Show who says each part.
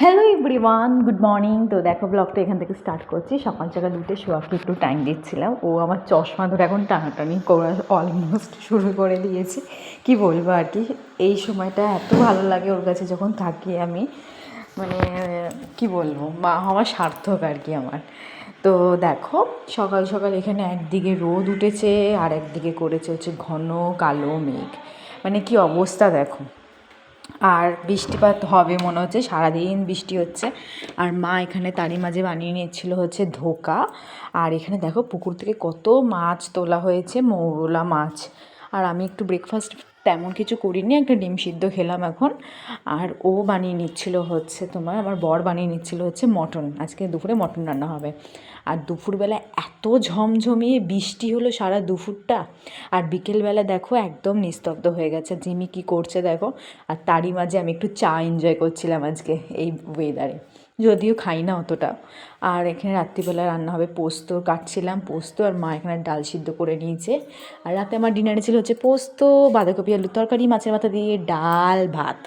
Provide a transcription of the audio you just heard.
Speaker 1: Hello everyone, good morning. তো দেখো ব্লগটা এখান থেকে স্টার্ট করছি। সকাল সকাল উঠে সোয়াকে একটু টাইম দিচ্ছিলাম। ও আমার চশমা ধরে এখন টানাটানি করা অলমোস্ট শুরু করে দিয়েছে। কি বলবো আর কি, এই সময়টা এত ভালো লাগে ওর কাছে যখন থাকি আমি, মানে কি বলবো, মা হওয়া সার্থক আর কি আমার। তো দেখো সকাল সকাল এখানে একদিকে রোদ উঠেছে আর একদিকে করেছে হচ্ছে ঘন কালো মেঘ। মানে কি অবস্থা দেখো। আর বৃষ্টিপাত হবে মনে হচ্ছে, সারাদিন বৃষ্টি হচ্ছে। আর মা এখানে তারই মাঝে বানিয়ে নিচ্ছিল হচ্ছে ধোকা। আর এখানে দেখো পুকুর থেকে কত মাছ তোলা হয়েছে, মৌরলা মাছ। আর আমি একটু ব্রেকফাস্ট তেমন কিছু করিনি, একটা ডিম সিদ্ধ খেলাম এখন। আর ও বানিয়ে নিচ্ছিল হচ্ছে তোমার, আমার বর বানিয়ে নিচ্ছিল হচ্ছে মটন। আজকে দুপুরে মটন রান্না হবে। আর দুপুরবেলা এত ঝমঝমিয়ে বৃষ্টি হলো সারা দুপুরটা। আর বিকেলবেলা দেখো একদম নিস্তব্ধ হয়ে গেছে। জিমি কী করছে দেখো। আর তারই মাঝে আমি একটু চা এনজয় করছিলাম আজকে এই ওয়েদারে, যদিও খাই না অতটা। আর এখানে রাত্রিবেলা রান্না হবে পোস্ত, কাটছিলাম পোস্ত। আর মা এখানে ডাল সিদ্ধ করে নিয়েছে। আর রাতে আমার ডিনারে ছিল হচ্ছে পোস্ত, বাঁধাকপি আলুর তরকারি, মাছের মাথা দিয়ে ডাল, ভাত।